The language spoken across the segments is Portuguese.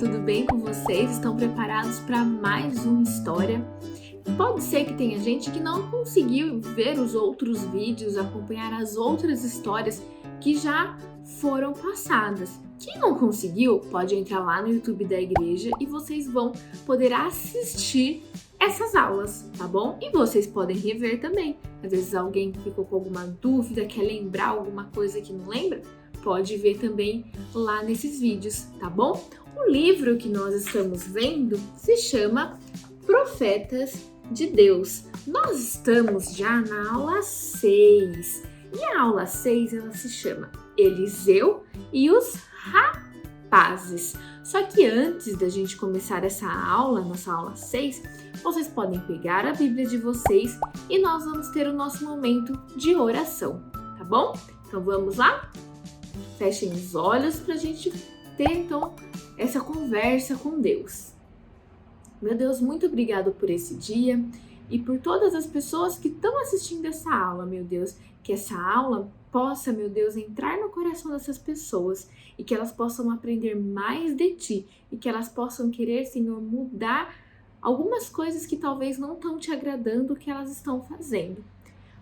tudo bem com vocês? Estão preparados para mais uma história? Pode ser que tenha gente que não conseguiu ver os outros vídeos, acompanhar as outras histórias que já foram passadas. Quem não conseguiu, pode entrar lá no YouTube da igreja e vocês vão poder assistir essas aulas, tá bom? E vocês podem rever também. Às vezes alguém ficou com alguma dúvida, quer lembrar alguma coisa que não lembra, pode ver também lá nesses vídeos, tá bom? O livro que nós estamos vendo se chama Profetas de Deus. Nós estamos já na aula 6. E a aula 6 ela se chama Eliseu e os rapazes. Só que antes da gente começar essa aula, nossa aula 6, vocês podem pegar a Bíblia de vocês e nós vamos ter o nosso momento de oração, tá bom? Então vamos lá? Fechem os olhos para a gente ter então essa conversa com Deus. Meu Deus, muito obrigado por esse dia e por todas as pessoas que estão assistindo essa aula, meu Deus. Que essa aula possa, meu Deus, entrar no coração dessas pessoas e que elas possam aprender mais de Ti e que elas possam querer, Senhor, mudar algumas coisas que talvez não estão te agradando o que elas estão fazendo.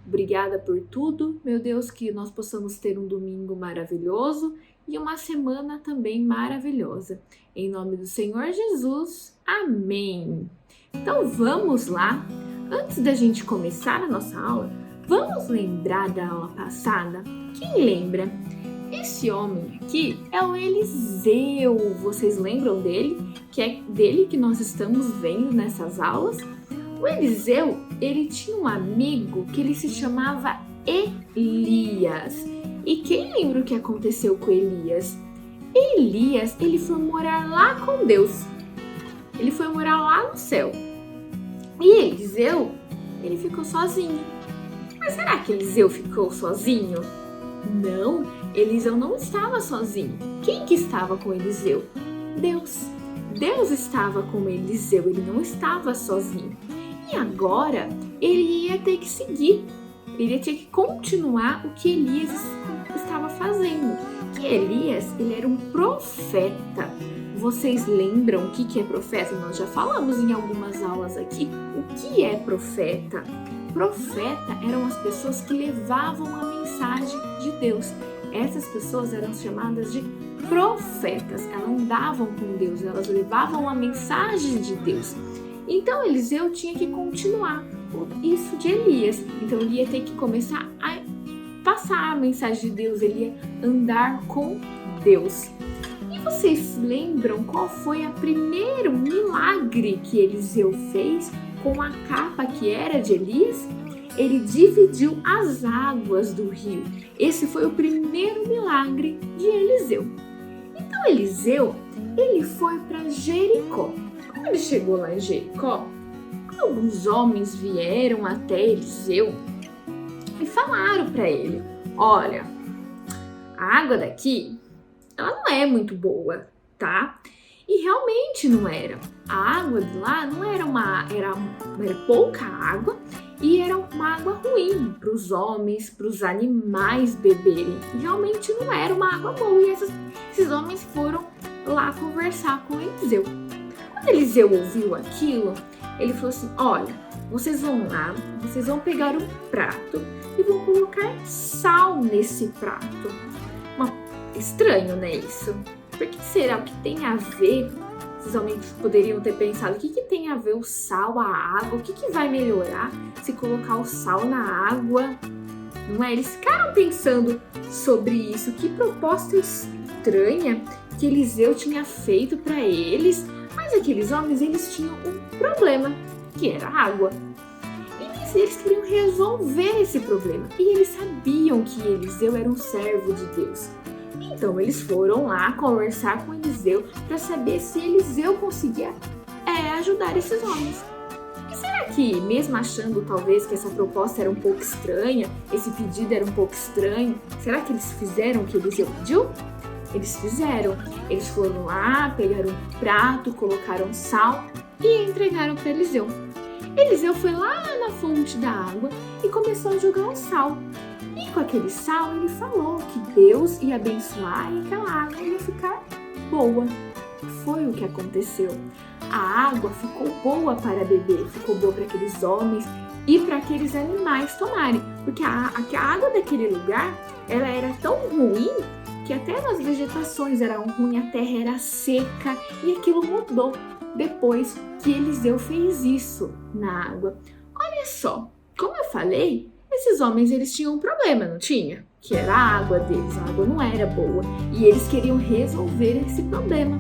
Obrigada por tudo, meu Deus, que nós possamos ter um domingo maravilhoso e uma semana também maravilhosa. Em nome do Senhor Jesus, amém. Então vamos lá. Antes da gente começar a nossa aula, vamos lembrar da aula passada? Quem lembra? Esse homem aqui é o Eliseu. Vocês lembram dele? Que é dele que nós estamos vendo nessas aulas? O Eliseu, ele tinha um amigo que ele se chamava Elias. E quem lembra o que aconteceu com Elias? Elias, ele foi morar lá com Deus. Ele foi morar lá no céu. E Eliseu, ele ficou sozinho. Mas será que Eliseu ficou sozinho? Não, Eliseu não estava sozinho. Quem que estava com Eliseu? Deus. Deus estava com Eliseu, ele não estava sozinho. E agora ele ia ter que seguir, ele ia ter que continuar o que Elias estava fazendo. Que Elias, ele era um profeta. Vocês lembram o que é profeta? Nós já falamos em algumas aulas aqui o que é profeta. Profeta eram as pessoas que levavam a mensagem de Deus. Essas pessoas eram chamadas de profetas. Elas andavam com Deus, elas levavam a mensagem de Deus. Então Eliseu tinha que continuar isso de Elias. Então ele ia ter que começar a passar a mensagem de Deus, ele ia andar com Deus. E vocês lembram qual foi o primeiro milagre que Eliseu fez com a capa que era de Elias? Ele dividiu as águas do rio. Esse foi o primeiro milagre de Eliseu. Então Eliseu, ele foi para Jericó. Quando ele chegou lá em Jericó, alguns homens vieram até Eliseu e falaram para ele: olha, a água daqui, ela não é muito boa, tá? E realmente não era. A água de lá não era era pouca água e era uma água ruim para os homens, para os animais beberem. E realmente não era uma água boa. E esses homens foram lá conversar com Eliseu. Quando Eliseu ouviu aquilo, ele falou assim: olha, vocês vão lá, vocês vão pegar um prato e vão colocar sal nesse prato. Estranho, né, isso? Por que será? O que tem a ver? Esses homens poderiam ter pensado: o que tem a ver o sal, a água? O que vai melhorar se colocar o sal na água? Não é? Eles ficaram pensando sobre isso. Que proposta estranha que Eliseu tinha feito para eles. Mas aqueles homens, eles tinham um problema, que era a água. E eles queriam resolver esse problema. E eles sabiam que Eliseu era um servo de Deus. Então eles foram lá conversar com Eliseu para saber se Eliseu conseguia ajudar esses homens. E será que, mesmo achando talvez que essa proposta era um pouco estranha, esse pedido era um pouco estranho, será que eles fizeram o que Eliseu pediu? Eles fizeram. Eles foram lá, pegaram um prato, colocaram sal e entregaram para Eliseu. Eliseu foi lá na fonte da água e começou a jogar o sal. E com aquele sal ele falou que Deus ia abençoar e aquela água ia ficar boa. foi o que aconteceu. A água ficou boa para beber, ficou boa para aqueles homens e para aqueles animais tomarem, porque a água daquele lugar, ela era tão ruim que até nas vegetações era ruim, a terra era seca e aquilo mudou depois que Eliseu fez isso na água. Olha só, como eu falei, esses homens eles tinham um problema, não tinha? Que era a água deles, a água não era boa e eles queriam resolver esse problema.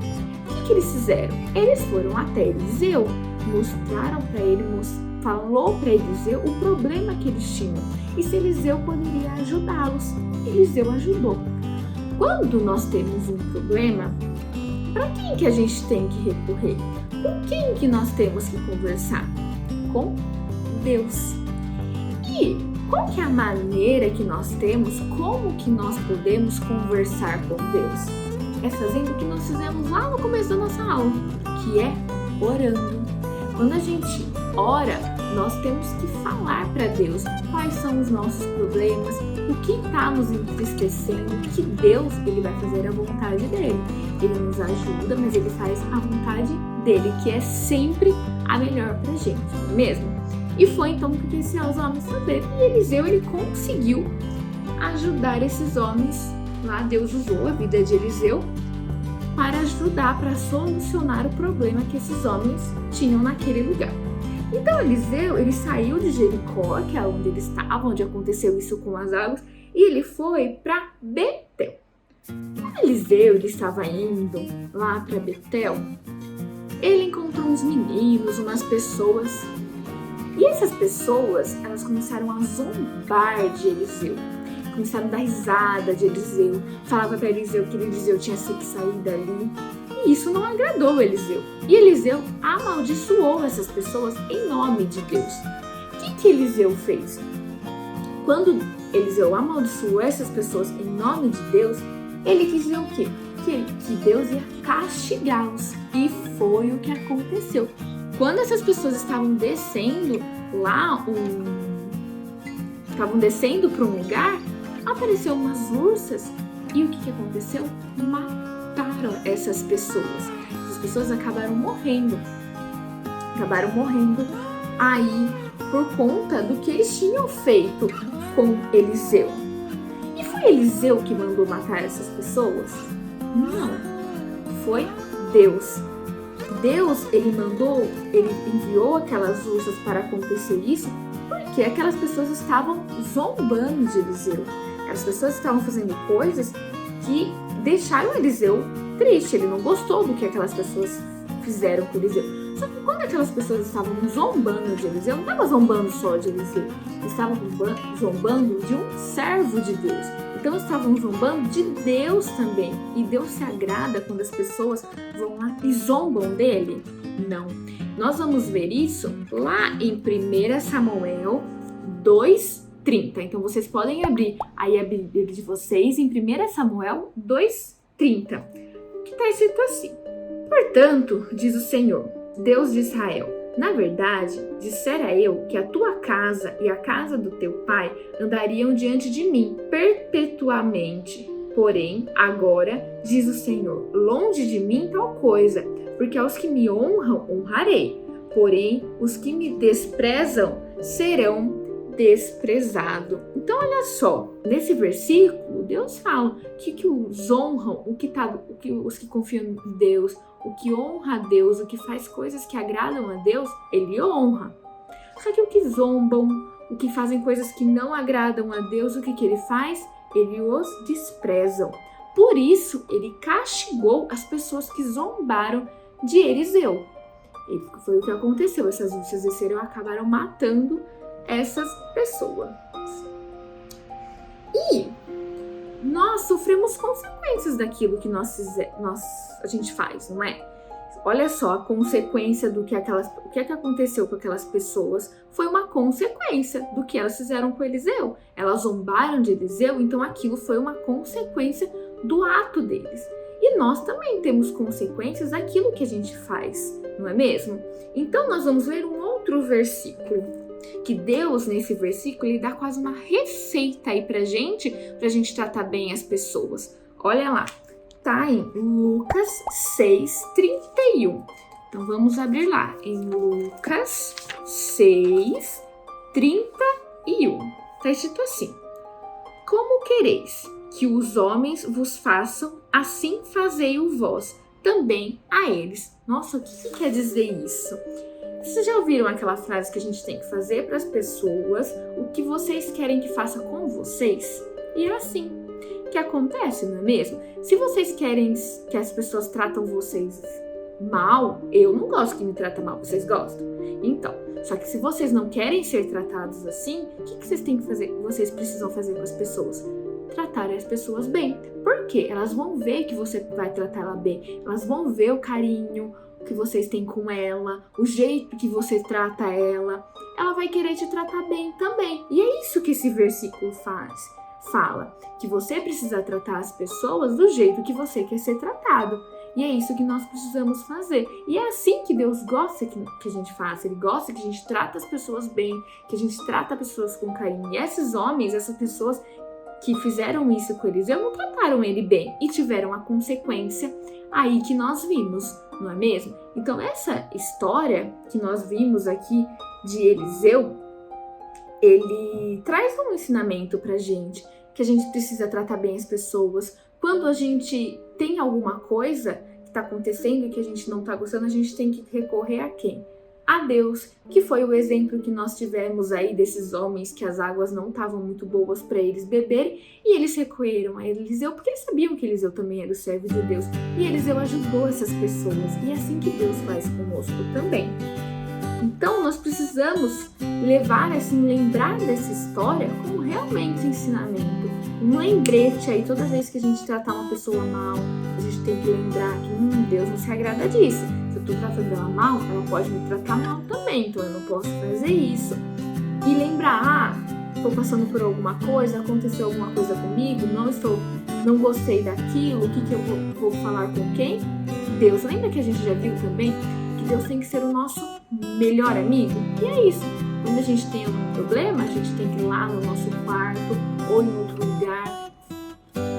O que eles fizeram? Eles foram até Eliseu, mostraram para ele, falou para Eliseu o problema que eles tinham e se Eliseu poderia ajudá-los. Eliseu ajudou. Quando nós temos um problema, para quem que a gente tem que recorrer? Com quem que nós temos que conversar? Com Deus. E qual que é a maneira que nós temos, como que nós podemos conversar com Deus? É fazendo o que nós fizemos lá no começo da nossa aula, que é orando. Quando a gente ora, nós temos que falar para Deus quais são os nossos problemas, o que está nos entristecendo, que Deus ele vai fazer a vontade dele. Ele nos ajuda, mas ele faz a vontade dele, que é sempre a melhor para a gente, não é mesmo? E foi então que esses homens fazer. E Eliseu ele conseguiu ajudar esses homens lá. Deus usou a vida de Eliseu para ajudar, para solucionar o problema que esses homens tinham naquele lugar. Então Eliseu, ele saiu de Jericó, que é onde ele estava, onde aconteceu isso com as águas, e ele foi para Betel. Quando Eliseu ele estava indo lá para Betel, ele encontrou uns meninos, umas pessoas, e essas pessoas, elas começaram a zombar de Eliseu. Começaram a dar risada de Eliseu, falava para Eliseu que Eliseu tinha que sair dali. E isso não agradou Eliseu. E Eliseu amaldiçoou essas pessoas em nome de Deus. O que Eliseu fez? Quando Eliseu amaldiçoou essas pessoas em nome de Deus, ele quis dizer o quê? Que Deus ia castigá-los. E foi o que aconteceu. Quando essas pessoas estavam descendo lá, estavam descendo para um lugar, apareceu umas ursas e o que aconteceu? Mataram essas pessoas. As pessoas acabaram morrendo aí por conta do que eles tinham feito com Eliseu. E foi Eliseu que mandou matar essas pessoas? Não, foi Deus. Deus, ele enviou aquelas ursas para acontecer isso porque aquelas pessoas estavam zombando de Eliseu. As pessoas estavam fazendo coisas que deixaram Eliseu triste. Ele não gostou do que aquelas pessoas fizeram com Eliseu. Só que quando aquelas pessoas estavam zombando de Eliseu, não estavam zombando só de Eliseu. Estavam zombando de um servo de Deus. Então estavam zombando de Deus também. E Deus se agrada quando as pessoas vão lá e zombam dele? Não. Nós vamos ver isso lá em 1 Samuel 2:30. Então vocês podem abrir aí a Bíblia de vocês em 1 Samuel 2:30. Que está escrito assim: Portanto, diz o Senhor, Deus de Israel, na verdade, dissera eu que a tua casa e a casa do teu pai andariam diante de mim perpetuamente. Porém, agora, diz o Senhor, longe de mim tal coisa, porque aos que me honram, honrarei. Porém, os que me desprezam serão desprezados. Então, olha só, nesse versículo, Deus fala que os honram, os que confiam em Deus, o que honra a Deus, o que faz coisas que agradam a Deus, ele honra. Só que o que zombam, o que fazem coisas que não agradam a Deus, o que ele faz? Ele os desprezam. Por isso, ele castigou as pessoas que zombaram de Eliseu. E foi o que aconteceu. Essas ursos desceram e acabaram matando essas pessoas. E nós sofremos consequências daquilo que a gente faz, não é? Olha só, a consequência o que aconteceu com aquelas pessoas foi uma consequência do que elas fizeram com Eliseu. Elas zombaram de Eliseu, então aquilo foi uma consequência do ato deles. E nós também temos consequências daquilo que a gente faz, não é mesmo? Então nós vamos ver um outro versículo, que Deus, nesse versículo, ele dá quase uma receita aí pra gente tratar bem as pessoas. Olha lá, tá em Lucas 6:31. Então vamos abrir lá em Lucas 6:31. Tá escrito assim: como quereis que os homens vos façam, assim fazei-o vós também a eles. Nossa, o que quer dizer isso? Vocês já ouviram aquela frase que a gente tem que fazer para as pessoas o que vocês querem que faça com vocês? E é assim que acontece, não é mesmo? Se vocês querem que as pessoas tratam vocês mal, eu não gosto que me tratem mal, vocês gostam? Então, só que se vocês não querem ser tratados assim, o que vocês têm que fazer? Vocês precisam fazer com as pessoas? Tratar as pessoas bem. Por quê? Elas vão ver que você vai tratar ela bem. Elas vão ver o carinho que vocês têm com ela, o jeito que você trata ela. Ela vai querer te tratar bem também. E é isso que esse versículo fala, que você precisa tratar as pessoas do jeito que você quer ser tratado. E é isso que nós precisamos fazer. E é assim que Deus gosta que a gente faça. Ele gosta que a gente trata as pessoas bem, que a gente trata as pessoas com carinho. E esses homens, essas pessoas que fizeram isso com Eliseu, não trataram ele bem e tiveram a consequência aí que nós vimos, não é mesmo? Então essa história que nós vimos aqui de Eliseu, ele traz um ensinamento pra gente, que a gente precisa tratar bem as pessoas. Quando a gente tem alguma coisa que tá acontecendo e que a gente não tá gostando, a gente tem que recorrer a quem? A Deus, que foi o exemplo que nós tivemos aí desses homens que as águas não estavam muito boas para eles beberem, e eles recorreram a Eliseu porque eles sabiam que Eliseu também era o servo de Deus, e Eliseu ajudou essas pessoas, e é assim que Deus faz conosco também. Então nós precisamos lembrar dessa história como realmente ensinamento, um lembrete aí toda vez que a gente tratar uma pessoa mal, a gente tem que lembrar que Deus não se agrada disso. Se eu tô tratando ela mal, ela pode me tratar mal também, então eu não posso fazer isso. E lembrar, estou passando por alguma coisa, aconteceu alguma coisa comigo, não gostei daquilo, o que eu vou falar com quem? Deus. Lembra que a gente já viu também que Deus tem que ser o nosso melhor amigo? E é isso. Quando a gente tem algum problema, a gente tem que ir lá no nosso quarto ou em outro lugar,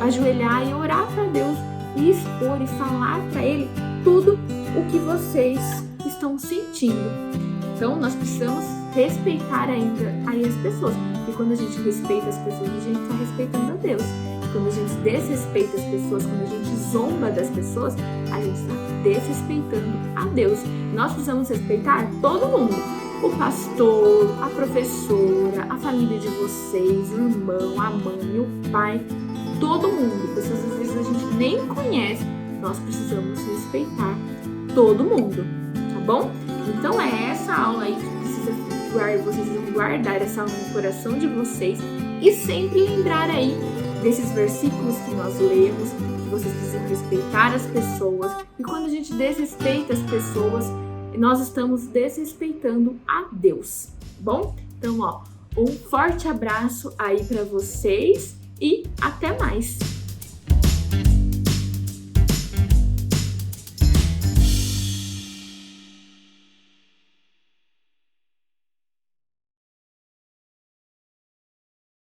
ajoelhar e orar para Deus e expor e falar para Ele tudo o que vocês estão sentindo. Então nós precisamos respeitar ainda aí as pessoas, porque quando a gente respeita as pessoas, a gente está respeitando a Deus. E quando a gente desrespeita as pessoas, quando a gente zomba das pessoas, a gente está desrespeitando a Deus. Nós precisamos respeitar todo mundo. O pastor, a professora, a família de vocês, o irmão, a mãe, o pai, todo mundo. Pessoas às vezes a gente nem conhece. Nós precisamos respeitar todo mundo, tá bom? Então é essa aula aí que vocês vão guardar essa aula no coração de vocês e sempre lembrar aí desses versículos que nós lemos, que vocês precisam respeitar as pessoas. E quando a gente desrespeita as pessoas, nós estamos desrespeitando a Deus, tá bom? Então, um forte abraço aí para vocês e até mais!